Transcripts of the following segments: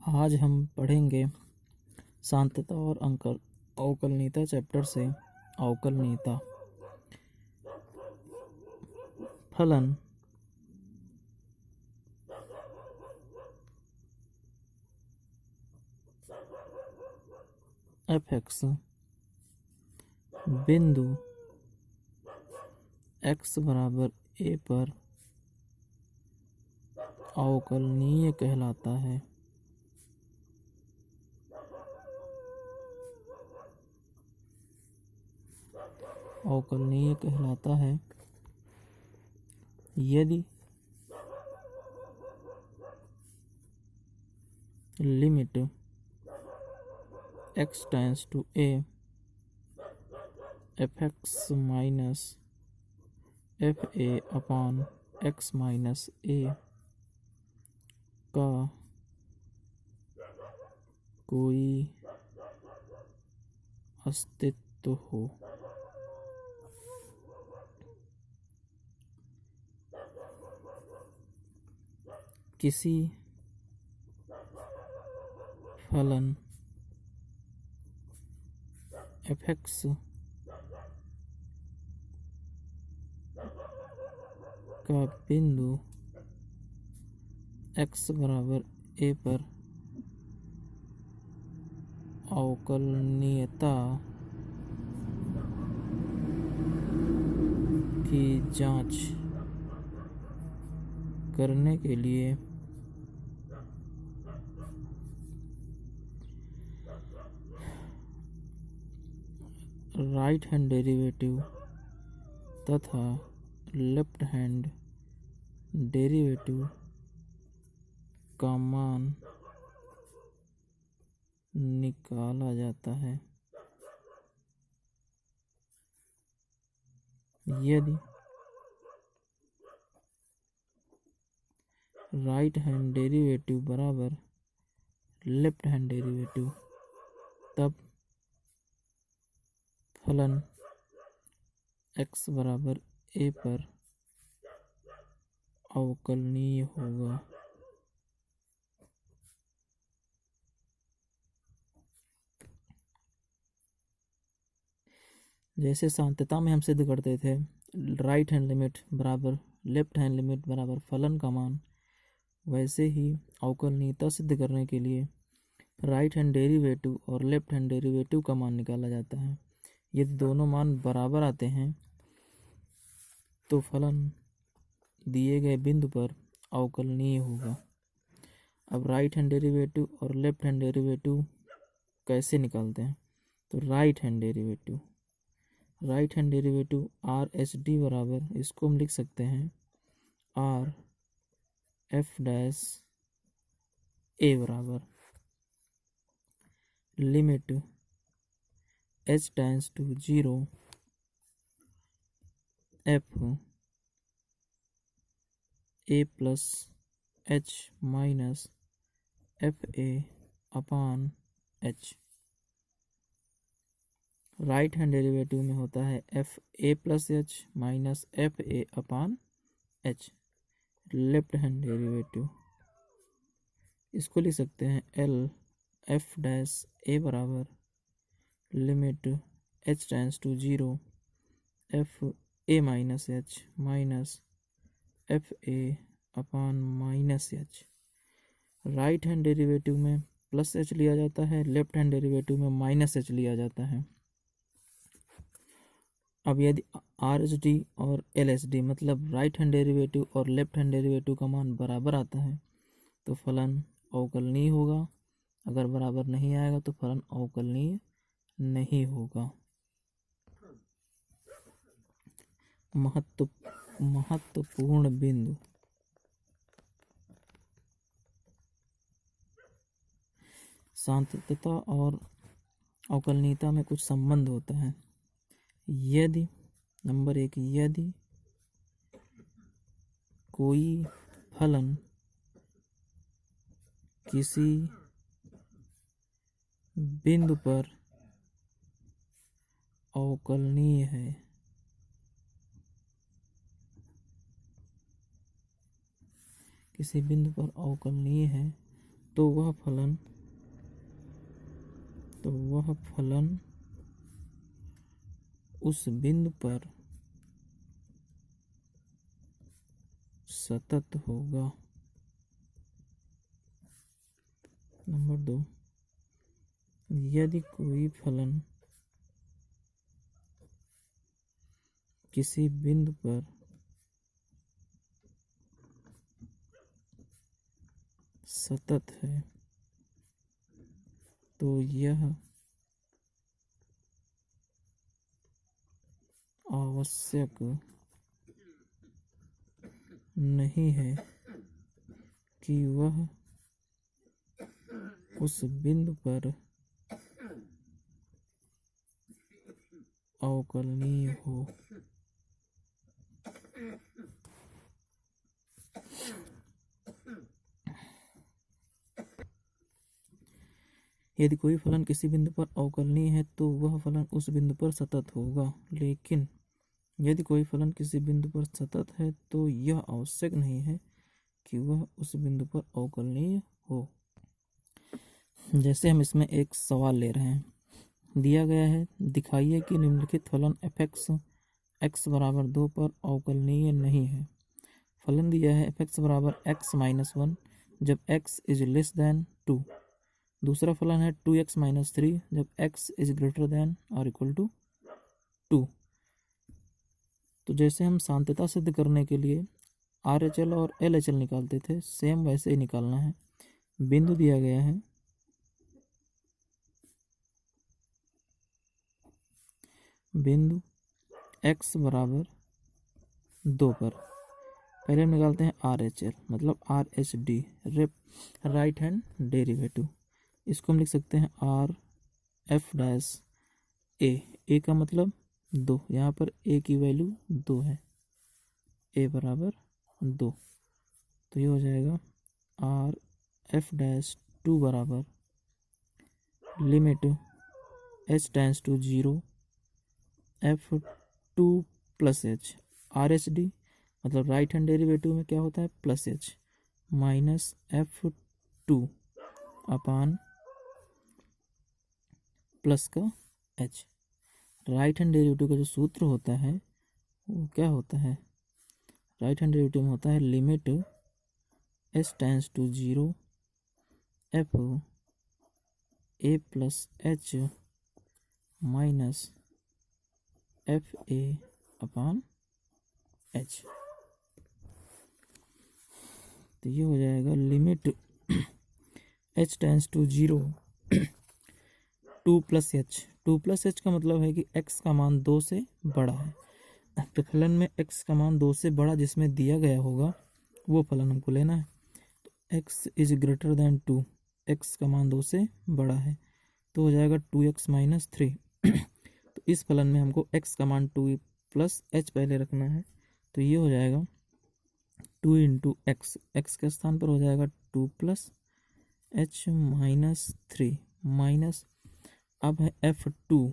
आज हम पढ़ेंगे सांतता और अवकलनीयता चैप्टर से अवकलनीयता। फलन f(x) बिंदु x बराबर a पर अवकलनीय कहलाता है। अवकलनीय कहलाता है यदि limit x tends to a f(x minus fa upon x minus a का कोई अस्तित्व हो। किसी फलन f(x) का बिंदु x बराबर a पर अवकलनीयता की जांच करने के लिए राइट हैंड डेरिवेटिव तथा लेफ्ट हैंड डेरिवेटिव का मान निकाला जाता है। यदि राइट हैंड डेरिवेटिव बराबर लेफ्ट हैंड डेरिवेटिव, तब फलन x बराबर a पर अवकलनीय होगा। जैसे सांतता में हम सिद्ध करते थे राइट हैंड लिमिट बराबर लेफ्ट हैंड लिमिट बराबर फलन का मान, वैसे ही अवकलनीयता सिद्ध करने के लिए राइट हैंड डेरिवेटिव और लेफ्ट हैंड डेरिवेटिव का मान निकाला जाता है। यदि दोनों मान बराबर आते हैं तो फलन दिए गए बिंदु पर अवकलनीय होगा। अब राइट हैंड डेरिवेटिव और लेफ्ट हैंड डेरिवेटिव कैसे निकालते हैं? तो right hand derivative R H D बराबर, इसको हम लिख सकते हैं आर एफ डैश ए बराबर limit h tends to 0 f a plus h minus F A upon h। Right hand derivative में होता है F A plus H minus F A upon H. Left hand derivative इसको लिख सकते हैं L F dash A बराबर limit h tends to 0 F A minus H minus F A upon minus H. Right hand derivative में plus H लिया जाता है, left hand derivative में माइनस एच लिया जाता है। अब यदि आर एच डी और एल एच डी मतलब राइट हैंड डेरिवेटिव और लेफ्ट हैंड डेरिवेटिव का मान बराबर आता है तो फलन अवकलनीय होगा। अगर बराबर नहीं आएगा तो फलन अवकलनीय नहीं होगा। महत्वपूर्ण बिंदु सांतता और अवकलनीयता में कुछ संबंध होता है। यदि नंबर 1, यदि कोई फलन किसी बिंदु पर अवकलनीय है, किसी बिंदु पर अवकलनीय है तो वह फलन उस बिंदु पर सतत होगा। नंबर 2, यदि कोई फलन किसी बिंदु पर सतत है तो यह आवश्यक नहीं है कि वह उस बिंदु पर अवकलनीय हो। यदि कोई फलन किसी बिंदु पर अवकलनीय है तो वह फलन उस बिंदु पर सतत होगा। लेकिन यदि कोई फलन किसी बिंदु पर सतत है तो यह आवश्यक नहीं है कि वह उस बिंदु पर अवकलनीय हो। जैसे हम इसमें एक सवाल ले रहे हैं, दिया गया है, दिखाइए कि निम्नलिखित फलन f(x) x बराबर 2 पर अवकलनीय नहीं है। फलन दिया है f(x) बराबर x माइनस 1 जब x इज लेस दैन 2। दूसरा फलन है 2x माइनस 3 जब x इज ग्रेटर दैन और इक्वल टू 2। तो जैसे हम सांत्यता सिद्ध करने के लिए RHL और LHL निकालते थे, सेम वैसे ही निकालना है। बिंदु दिया गया है, बिंदु x बराबर 2 पर पहले हम निकालते हैं RHL मतलब RHD, राइट हैंड डेरिवेटिव। इसको हम लिख सकते हैं RF डैश ए का मतलब 2, यहाँ पर a की वैल्यू 2 है, a बराबर 2। तो ये हो जाएगा RF डैश 2 बराबर limit h tends to 0 f2 plus h। RHD मतलब राइट हैंड डेरिवेटिव में क्या होता है, plus h minus f2 upon plus का h। राइट हैंड डेरिवेटिव का जो सूत्र होता है वो क्या होता है, राइट हैंड डेरिवेटिव में होता है limit h tends to 0 f a plus h minus F a upon h। तो ये हो जाएगा limit h tends to 0 2 plus h। 2 plus h का मतलब है कि x का मान 2 से बड़ा है। तो फलन में x का मान 2 से बड़ा जिसमें दिया गया होगा वो फलन हमको लेना है। तो x is greater than 2, x का मान 2 से बड़ा है तो हो जाएगा 2x माइनस 3। तो इस फलन में हमको x का मान 2 प्लस h पहले रखना है, तो ये हो जाएगा 2 इंटू एक्स, एक्स के स्थान पर हो जाएगा 2 प्लस h माइनस 3 माइनस, अब है f2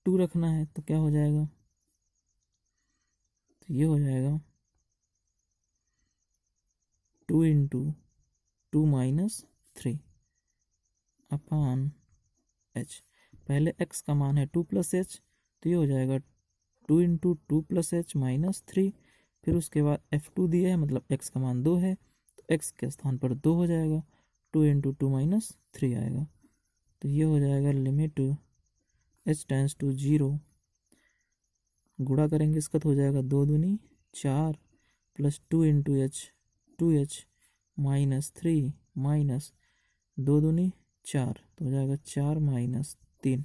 2 रखना है तो क्या हो जाएगा, तो ये हो जाएगा 2 इंटू 2 माइनस 3 अपान h। पहले x का मान है 2 प्लस h तो ये हो जाएगा 2 इंटू 2 प्लस h माइनस 3। फिर उसके बाद f2 दिया है मतलब x का मान 2 है तो x के स्थान पर 2 हो जाएगा, 2 इंटू 2 माइनस 3 आएगा। तो ये हो जाएगा लिमिट h टेंस टू 0, गुणा करेंगे इसका तो हो जाएगा 2 दूनी 4 plus 2 into h 2h minus 3 minus 2 दूनी 4 तो हो जाएगा 4 minus 3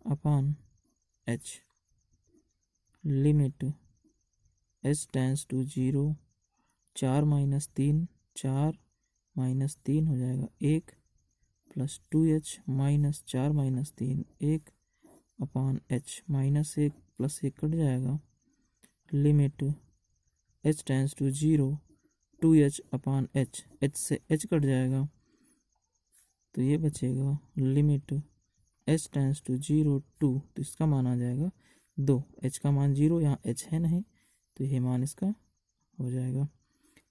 upon h। Limit h tends to 0 4 minus 3 4 minus 3 हो जाएगा 1 plus 2h minus 4 minus 3 1 upon h minus 1 plus 1 cut जाएगा। Limit h tends to 0 2h upon h, h से h cut जाएगा तो ये बचेगा लिमिट h टेंस टू 0 2, तो इसका मान आ जाएगा 2, h का मान 0, यहाँ h है नहीं तो ये मान इसका हो जाएगा।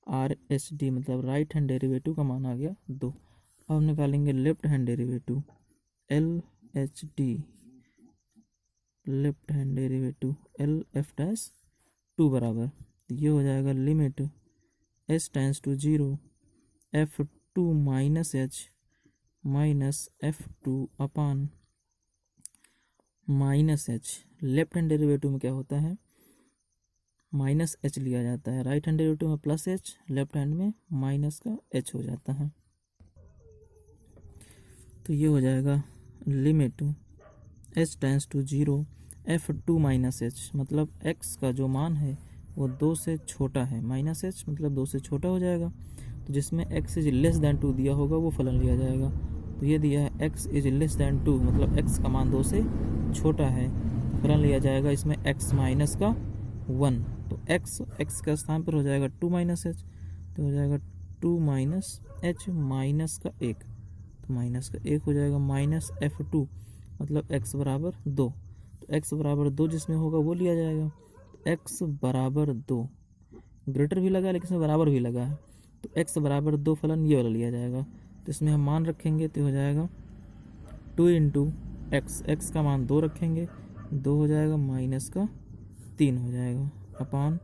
RHD मतलब राइट हैंड डेरिवेटिव का मान आ गया 2। अब निकालेंगे left hand derivative LHD, left hand derivative LF'2 बराबर ये हो जाएगा limit h tends to 0 F2 minus H minus F2 upon minus H। Left hand derivative में क्या होता है, माइनस H लिया जाता है, राइट हैंड डेरिवेटिव में प्लस H, लेफ्ट हैंड में माइनस का H हो जाता है। तो ये हो जाएगा limit h tends to 0 F2 minus H मतलब x का जो मान है वो 2 से छोटा है, माइनस H मतलब 2 से छोटा हो जाएगा। तो जिसमें x इज लेस दैन 2 दिया होगा वो फलन लिया जाएगा। तो ये दिया है x इज लेस दैन 2 मतलब x का मान 2 से छोटा है, तो फलन लिया जाएगा इसमें x माइनस का 1। तो x का स्थान पर हो जाएगा 2 माइनस h, तो हो जाएगा 2 माइनस h माइनस का 1, तो माइनस का 1 हो जाएगा माइनस F2 मतलब x बराबर 2। तो x बराबर 2 जिसमें होगा वो लिया जाएगा। तो x बराबर 2 ग्रेटर भी लगा लेकिन इसमें बराबर भी लगा है, तो x बराबर 2 फलन ये वाला लिया जाएगा। तो इसमें हम मान रखेंगे तो हो जाएगा 2 इंटू x का मान 2 रखेंगे, 2 हो जाएगा माइनस का 3 हो जाएगा अपान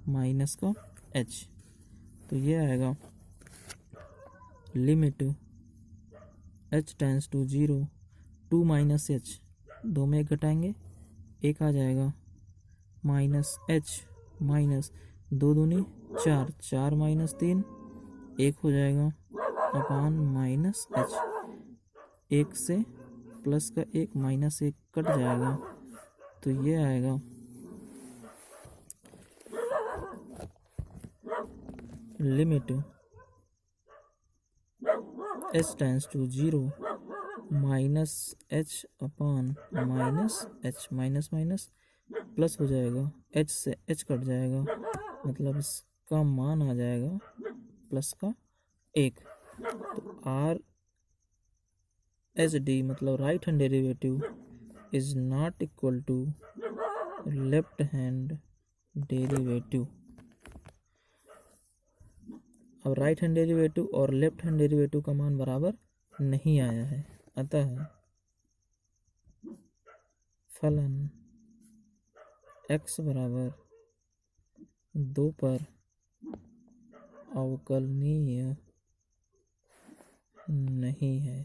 माइनस का h। तो ये आएगा limit h tends to 0 2 minus h, 2 में 1 घटाएंगे 1 आ जाएगा माइनस h माइनस 2 दूनी 4, 4 माइनस 3 1 हो जाएगा अपान माइनस h। 1 से प्लस का 1 माइनस 1 कट जाएगा, तो ये आएगा limit h tends to 0 minus h upon minus h, minus minus plus हो जाएगा, h से h कट जाएगा मतलब इसका मान आ जाएगा प्लस का 1। तो RHD मतलब right hand derivative is not equal to left hand derivative. अब राइट हैंड डेरिवेटिव और लेफ्ट हैंड डेरिवेटिव का मान बराबर नहीं आया है, अतः फलन x बराबर 2 पर अवकलनीय नहीं है।